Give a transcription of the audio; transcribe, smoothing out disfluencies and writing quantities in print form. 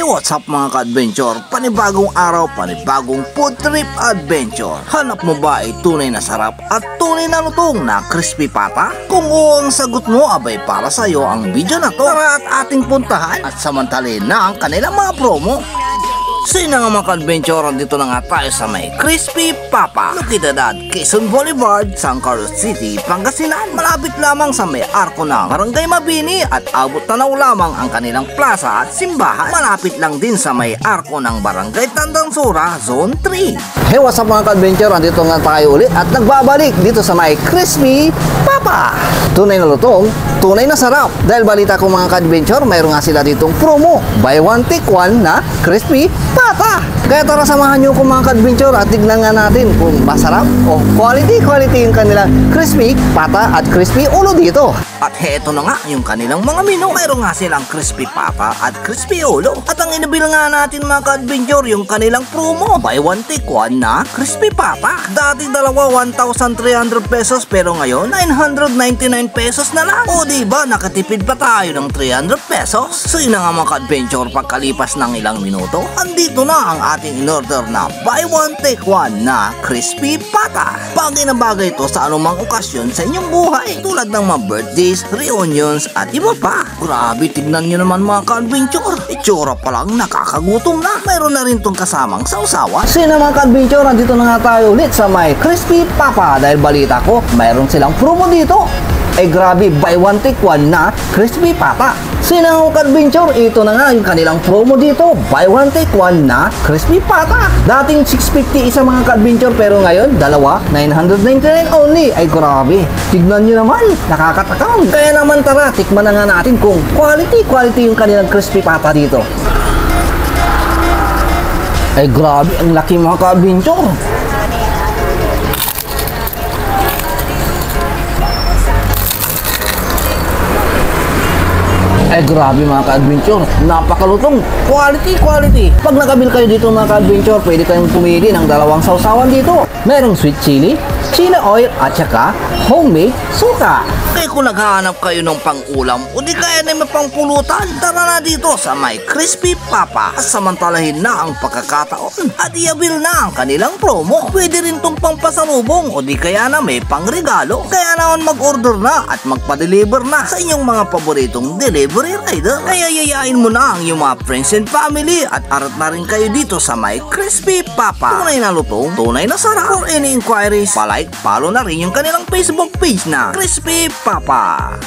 What's up mga ka-adventure? Panibagong araw, panibagong food trip adventure. Hanap mo ba ay tunay na sarap at tunay na lutong na crispy pata? Kung oo ang sagot mo, abay para sa iyo ang video na to. Tara at ating puntahan at samantalin na ang kanilang mga promo. So yun na nga mga ka-adventure, dito na nga tayo sa may Crispy Papa, located at Quezon Boulevard, San Carlos City, Pangasinan. Malapit lamang sa may arko ng Barangay Mabini at abot tanaw lamang ang kanilang plaza at simbahan. Malapit lang din sa may arko ng Barangay Tandansura, Zone 3. Hey, what's up mga ka-adventure, dito nga tayo ulit at nagbabalik dito sa may Crispy Papa. Tunay na lutong, tunay na sarap. Dahil balita ko mga ka-adventure, mayroon nga sila ditong promo. Buy one take one na Crispy Pata. Kaya tara samahan nyo ko mga ka-adventure at tignan nga natin kung masarap o quality yung kanilang crispy pata at crispy ulo dito. At heto na nga yung kanilang mga menu. Mayroon nga silang crispy pata at crispy ulo. At ang inabil nga natin mga ka-adventure yung kanilang promo. Buy one take one na crispy pata. Dati dalawa 1,300 pesos pero ngayon 999 pesos na lang. O diba nakatipid pa tayo ng 300 pesos. So yun na nga mga ka-adventure, pagkalipas ng ilang minuto, andito na ang ating in-order na buy one take one na crispy pata. Bagay na bagay ito sa anumang okasyon sa inyong buhay, tulad ng mga birthdays, reunions at iba pa. Grabe, tignan nyo naman mga ka-adventure, itsura pa lang nakakagutom na. Mayroon na rin tong kasamang sausawan. So yun na mga ka-adventure, nandito na nga tayo ulit sa may Crispy Papa dahil balita ko mayroon silang promo dito. Ay grabe, buy one take one na crispy pata. So yun ang ka-adventure, ito na nga yung kanilang promo dito. Buy one take one na crispy pata. Dating 650 isa mga ka-adventure pero ngayon dalawa 999 only. Ay grabe, tignan nyo naman, nakakatakam. Kaya naman tara, tikman na nga natin kung quality yung kanilang crispy pata dito. Ay grabe, ang laki mga ka-adventure. Ay grabe mga ka-adventure, napakalutong, quality. Pag nakabil kayo dito mga ka-adventure, pwede kayong pumili ng dalawang sausawan dito. Merong sweet chili, chili oil at saka homemade suka. Kaya kung naghahanap kayo ng pang-ulam o di kaya na may pangpulutan, tara na dito sa may Crispy Papa. Samantalahin na ang pagkakataon at iabil na ang kanilang promo. Pwede rin tong pangpasalubong o di kaya na may pangregalo. Kaya naman mag-order na at magpa-deliver na sa inyong mga paboritong delivery rider. Kaya yayain mo na ang iyong mga friends and family at arat na rin kayo dito sa may Crispy Papa. Tunay na lutong, tunay na sarap. For any inquiries, palike, follow na rin yung kanilang Facebook page na Crispy Papa.